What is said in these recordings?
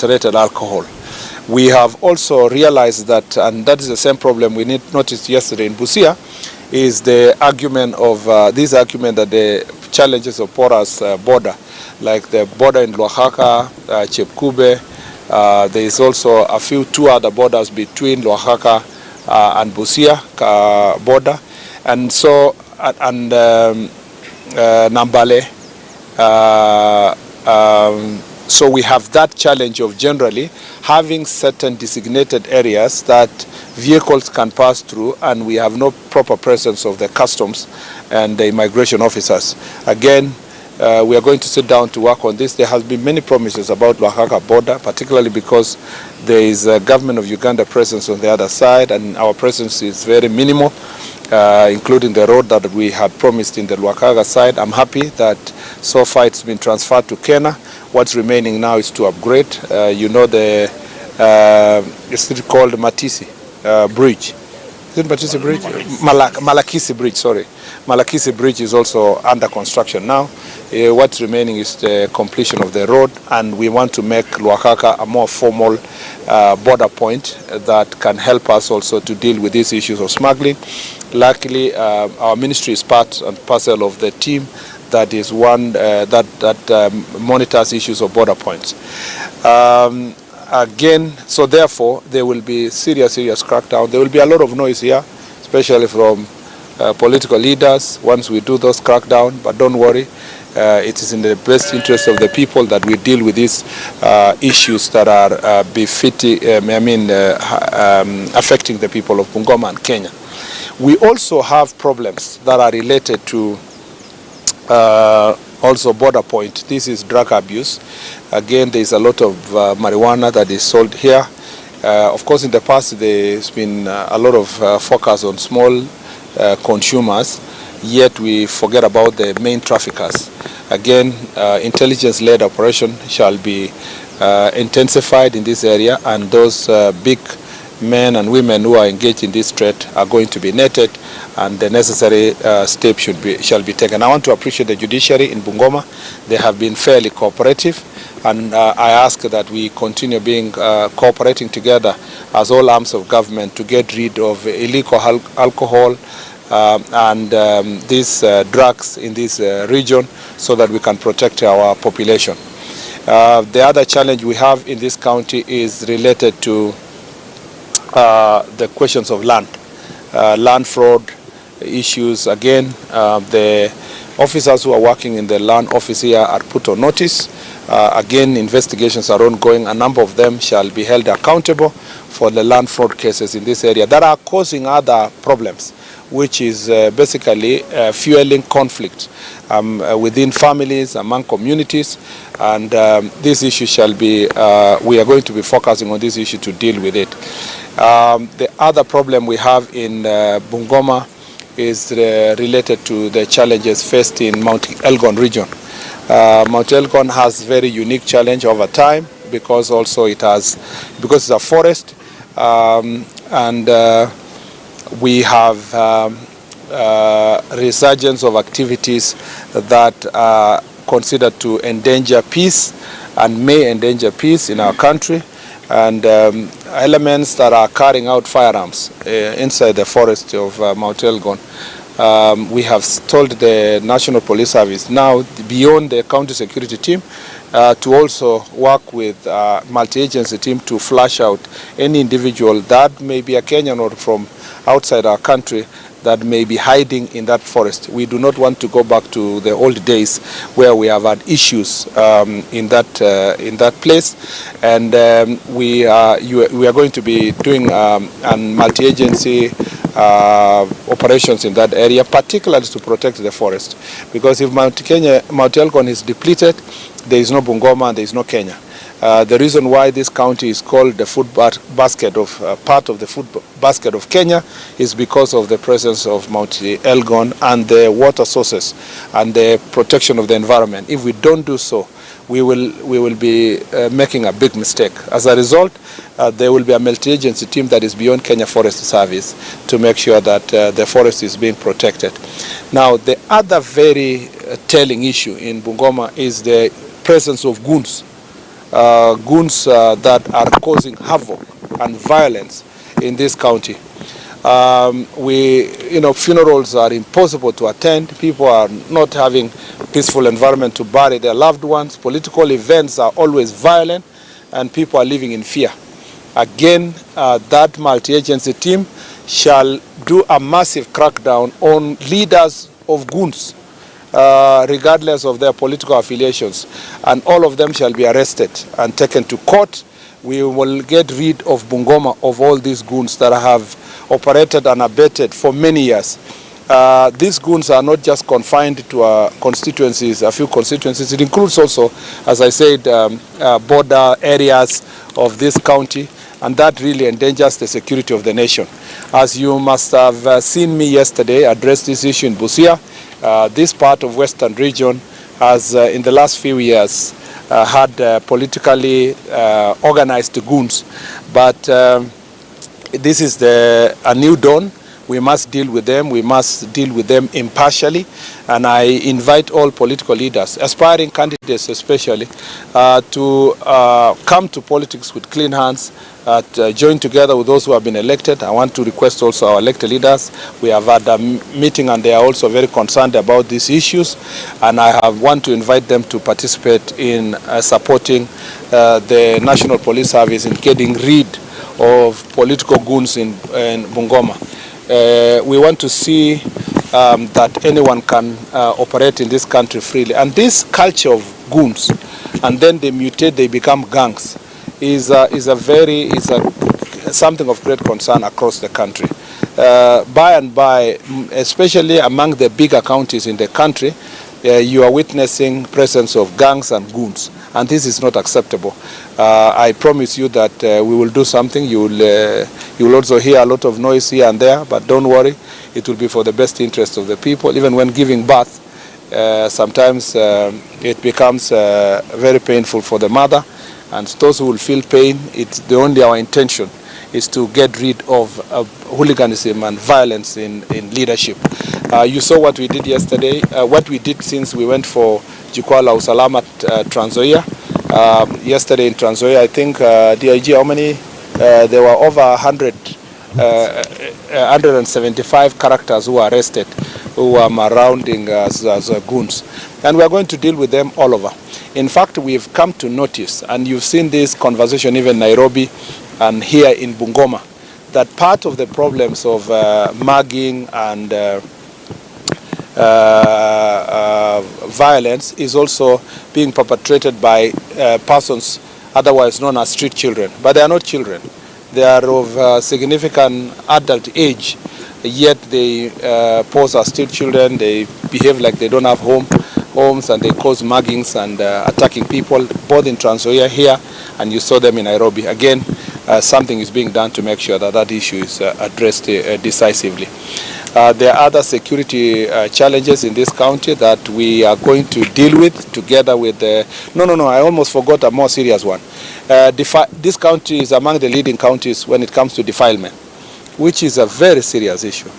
adulterated alcohol. We have also realized that, and that is the same problem we noticed yesterday in Busia, is the argument of this argument that the challenges of porous border, like the border in Oaxaca, Chepkube. There is also two other borders between Oaxaca and Busia border, and so Nambale. So we have that challenge of generally having certain designated areas that vehicles can pass through, and we have no proper presence of the customs and the immigration officers. Again, we are going to sit down to work on this. There has been many promises about Oaxaca border, particularly because there is a government of Uganda presence on the other side, and our presence is very minimal, including the road that we had promised in the Oaxaca side. I'm happy that so far it's been transferred to Kenya. What's remaining now is to upgrade. You know, it's called Matisi Bridge. Is it Matisi Bridge? Malakisi Bridge, sorry. Malakisi Bridge is also under construction now. What's remaining is the completion of the road, and we want to make Oaxaca a more formal border point that can help us also to deal with these issues of smuggling. Luckily, our ministry is part and parcel of the team that is one that monitors issues of border points. Again, so therefore, there will be serious crackdown. There will be a lot of noise here, especially from political leaders once we do those crackdown, but don't worry. It is in the best interest of the people that we deal with these issues that are affecting the people of Bungoma and Kenya. We also have problems that are related to also border point. This is drug abuse. Again, there is a lot of marijuana that is sold here. Of course, in the past, there's been a lot of focus on small consumers, yet we forget about the main traffickers. Again, intelligence-led operation shall be intensified in this area, and those big men and women who are engaged in this trade are going to be netted, and the necessary steps shall be taken. I want to appreciate the judiciary in Bungoma. They have been fairly cooperative, and I ask that we continue being cooperating together as all arms of government to get rid of illegal alcohol and these drugs in this region, so that we can protect our population. The other challenge we have in this county is related to the questions of land fraud issues. Again, the officers who are working in the land office here are put on notice. Again, investigations are ongoing. A number of them shall be held accountable for the land fraud cases in this area that are causing other problems, which is basically fueling conflict within families, among communities, and this issue shall be, we are going to be focusing on this issue to deal with it. The other problem we have in Bungoma is related to the challenges faced in Mount Elgon region. Mount Elgon has very unique challenge over time because also because it's a forest, and we have resurgence of activities that are considered to endanger peace and may endanger peace in our country, and elements that are carrying out firearms inside the forest of Mount Elgon. We have told the National Police Service now, beyond the county security team, to also work with multi-agency team to flush out any individual that may be a Kenyan or from outside our country that may be hiding in that forest. We do not want to go back to the old days where we have had issues in that place, and we are going to be doing multi-agency operations in that area, particularly to protect the forest, because if Mount Elgon is depleted, there is no Bungoma and there is no Kenya. The reason why this county is called the food basket of part of the food basket of Kenya is because of the presence of Mount Elgon and the water sources and the protection of the environment. If we don't do so, we will be making a big mistake. As a result, there will be a multi-agency team that is beyond Kenya Forest Service to make sure that the forest is being protected. Now, the other very telling issue in Bungoma is the presence of goons goons that are causing havoc and violence in this county. Funerals are impossible to attend. People are not having peaceful environment to bury their loved ones. Political events are always violent, and people are living in fear. Again, that multi-agency team shall do a massive crackdown on leaders of goons, regardless of their political affiliations, and all of them shall be arrested and taken to court. We will get rid of Bungoma, of all these goons that have operated and abetted for many years. These goons are not just confined to constituencies, a few constituencies. It includes also, as I said, border areas of this county, and that really endangers the security of the nation. As you must have seen me yesterday address this issue in Busia, this part of Western region has, in the last few years, had politically organized goons. But this is a new dawn. We must deal with them. We must deal with them impartially. And I invite all political leaders, aspiring candidates especially, to come to politics with clean hands, join together with those who have been elected. I want to request also our elected leaders. We have had a meeting and they are also very concerned about these issues. And I want to invite them to participate in supporting the National Police Service in getting rid of political goons in Bungoma. We want to see that anyone can operate in this country freely. And this culture of goons, and then they mutate, they become gangs, is something of great concern across the country. By and by, especially among the bigger counties in the country, you are witnessing presence of gangs and goons, and this is not acceptable. I promise you that we will do something. You will also hear a lot of noise here and there, but don't worry, it will be for the best interest of the people. Even when giving birth, sometimes it becomes very painful for the mother, and those who will feel pain, it's our intention is to get rid of hooliganism and violence in leadership. You saw what we did yesterday, what we did since we went for Jukwaa Usalama Trans Nzoia. Yesterday in Trans Nzoia, I think, DIG, how many? There were over 175 characters who were arrested, who were marauding as goons. And we are going to deal with them all over. In fact, we've come to notice, and you've seen this conversation even in Nairobi and here in Bungoma, that part of the problems of mugging and violence is also being perpetrated by persons otherwise known as street children. But they are not children. They are of significant adult age, yet they pose as street children. They behave like they don't have homes, and they cause muggings and attacking people, both in Trans Nzoia here, and you saw them in Nairobi. Again, something is being done to make sure that that issue is addressed decisively. There are other security challenges in this county that we are going to deal with together with the... I almost forgot a more serious one. This county is among the leading counties when it comes to defilement, which is a very serious issue.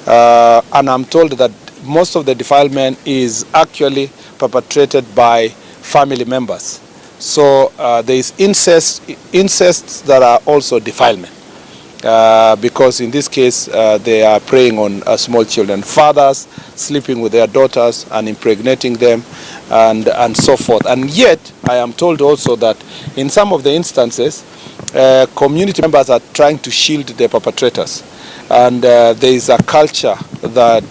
And I'm told that most of the defilement is actually perpetrated by family members. So there is incests that are also defilement. Because in this case, they are preying on small children, fathers sleeping with their daughters and impregnating them, and so forth. And yet, I am told also that in some of the instances, community members are trying to shield the perpetrators. And there is a culture that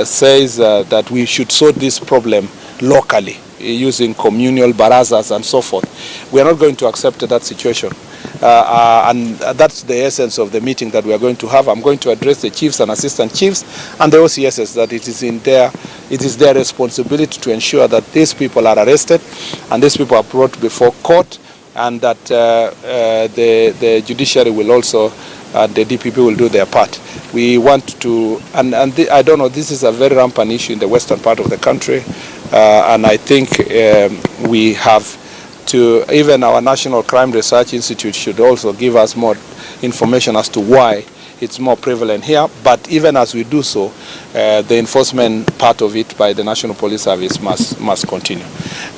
says that we should sort this problem locally, using communal barazas and so forth. We are not going to accept that situation. And that's the essence of the meeting that we are going to have. I'm going to address the chiefs and assistant chiefs and the OCSs that it is their responsibility to ensure that these people are arrested and these people are brought before court, and that the judiciary will also, the DPP will do their part. We want to, I don't know, this is a very rampant issue in the western part of the country, and I think we have to, even our National Crime Research Institute should also give us more information as to why it's more prevalent here. But even as we do so, the enforcement part of it by the National Police Service must continue.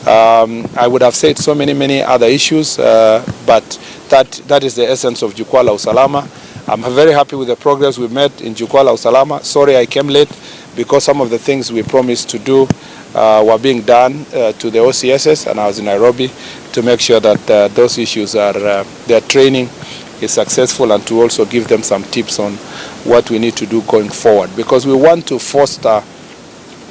I would have said so many other issues, but that is the essence of Jukwaa la Usalama. I'm very happy with the progress we made in Jukwaa la Usalama. Sorry I came late because some of the things we promised to do were being done to the OCSs, and I was in Nairobi to make sure that those issues are, their training is successful, and to also give them some tips on what we need to do going forward, because we want to foster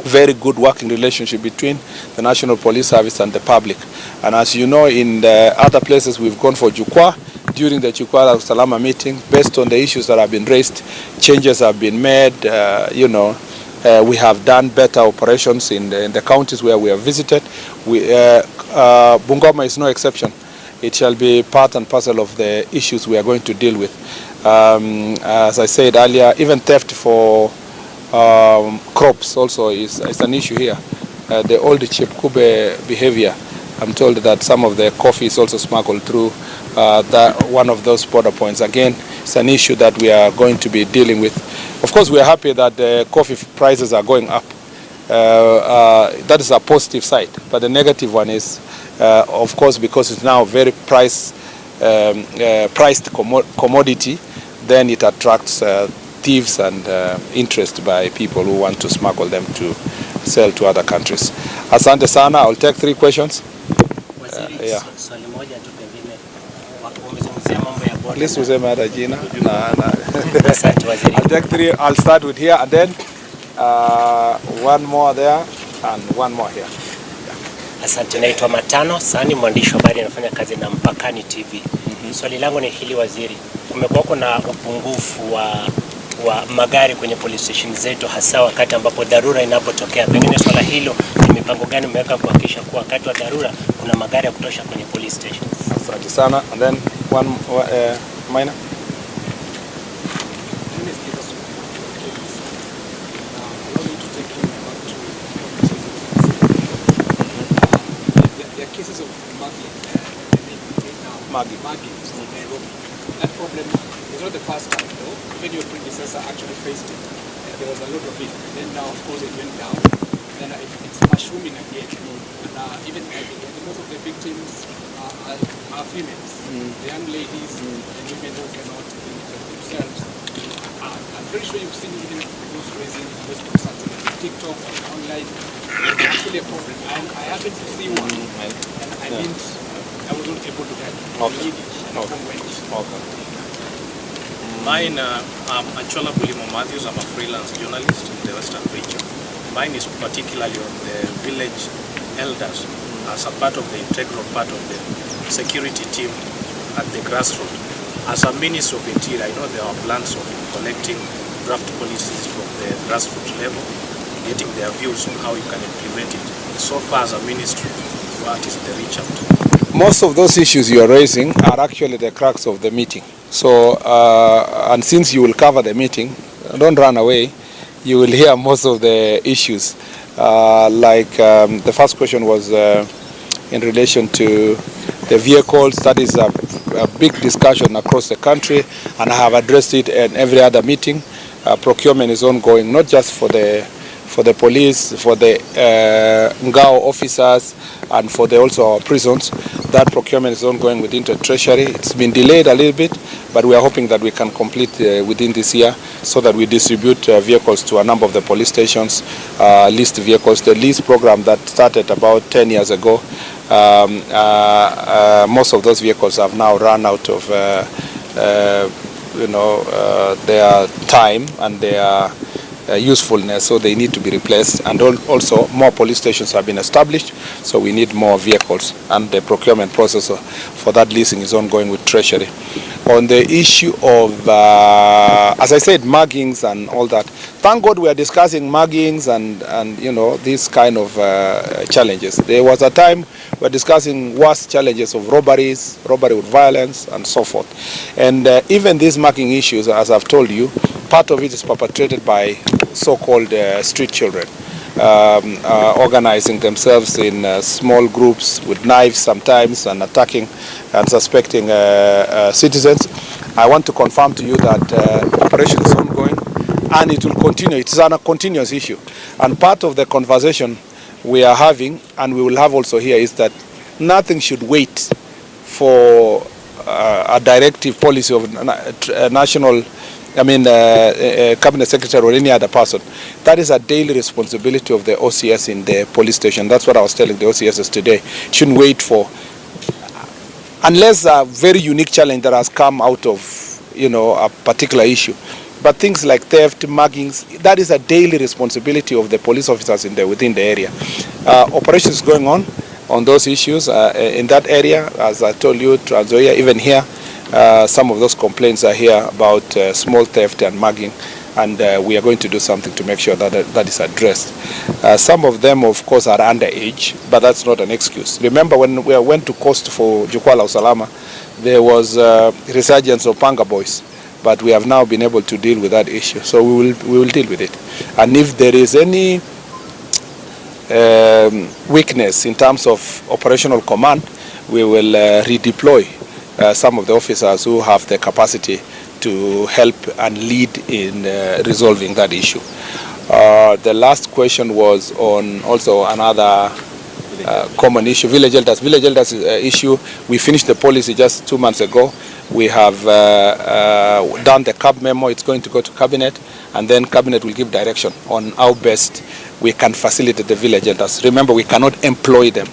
very good working relationship between the National Police Service and the public. And as you know, in the other places we've gone for Jukwaa, during the Jukwaa la Usalama meeting, based on the issues that have been raised, changes have been made. We have done better operations in the counties where we have visited. Bungoma is no exception. It shall be part and parcel of the issues we are going to deal with. As I said earlier, even theft for crops also is an issue here. The old Chepkube behavior, I'm told that some of the coffee is also smuggled through one of those border points. Again, it's an issue that we are going to be dealing with. Of course, we are happy that the coffee prices are going up. That is a positive side. But the negative one is, of course, because it's now a very priced commodity, then it attracts thieves and interest by people who want to smuggle them to sell to other countries. Asante sana. I'll take 3 questions. Yeah. Please useme hata jina. I'll take 3. I'll start with here, and then one more there and one more here. Asante, naitwa Matano Sani, mwandishi wa habari anafanya kazi na Mpakani TV. Swali langu ni hili waziri, kumekuwa na upungufu wa magari kwenye police station zetu, hasa wakati ambapo dharura inapotokea. Pengine swala hilo ni mipango gani mmeweka kuhakikisha kuwa wakati wa dharura kuna magari ya kutosha kwenye police stations? Asante sana. And then one minor. Cases of mugging in Nairobi. That problem is not the first time, though. When your predecessor actually faced it, there was a lot of it. Then now, of course, it went down. Then it's mushrooming again. And even most of the victims are females. The young ladies and women who cannot defend themselves. I'm pretty sure you've seen even those raising those concerns on TikTok or online. It's actually a problem. I happened to see one, and I wasn't able to get Mine, I'm Achola Bulimo Matthews. I'm a freelance journalist in the Western region. Mine is particularly on the village elders as a part of the integral part of the security team at the grassroots. As a Minister of Interior, I know there are plans of collecting draft policies from the grassroots level, getting their views on how you can implement it. So far as a ministry, what is the reach out? Most of those issues you are raising are actually the crux of the meeting. So, and since you will cover the meeting, don't run away. You will hear most of the issues. The first question was in relation to the vehicles. That is a big discussion across the country, and I have addressed it in every other meeting. Procurement is ongoing, not just for the police, for the Ngao officers, and for also our prisons. That procurement is ongoing within the Treasury. It's been delayed a little bit, but we are hoping that we can complete within this year, so that we distribute vehicles to a number of the police stations, leased vehicles. The lease program that started about 10 years ago, most of those vehicles have now run out of their time and their usefulness, so they need to be replaced. And also more police stations have been established, so we need more vehicles, and the procurement process for that leasing is ongoing with Treasury. On the issue of, as I said, muggings and all that, thank God we are discussing muggings and these kind of challenges. There was a time we were discussing worse challenges of robbery with violence and so forth. And even these mugging issues, as I've told you, part of it is perpetrated by so-called street children, organizing themselves in small groups with knives sometimes and attacking and suspecting citizens. I want to confirm to you that operation is ongoing and it will continue. It is a continuous issue. And part of the conversation we are having, and we will have also here, is that nothing should wait for a directive policy of national, cabinet secretary or any other person. That is a daily responsibility of the OCS in the police station. That's what I was telling the OCSs today. Shouldn't wait for, unless a very unique challenge that has come out of, a particular issue. But things like theft, muggings, that is a daily responsibility of the police officers within the area. Operations going on those issues in that area. As I told you, Trans Nzoia, even here, some of those complaints are here about small theft and mugging, and we are going to do something to make sure that that is addressed. Some of them, of course, are underage, but that's not an excuse. Remember when we went to coast for Jukwaa Usalama, there was resurgence of panga boys, but we have now been able to deal with that issue. So we will deal with it. And if there is any weakness in terms of operational command, we will redeploy some of the officers who have the capacity to help and lead in resolving that issue. The last question was on also another common issue, village elders. Village elders issue, we finished the policy just 2 months ago. We have done the CAB memo. It's going to go to cabinet, and then cabinet will give direction on how best we can facilitate the village elders. Remember, we cannot employ them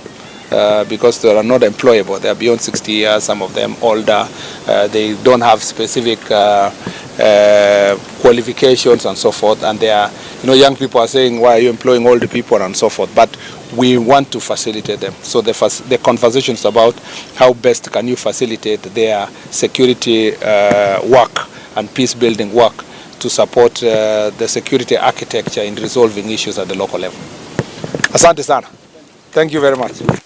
because they are not employable. They are beyond 60 years, some of them older. They don't have specific qualifications and so forth. And they are, young people are saying, why are you employing older people and so forth? But we want to facilitate them. So the conversations about how best can you facilitate their security work and peace building work to support the security architecture in resolving issues at the local level. Asante sana. Thank you very much.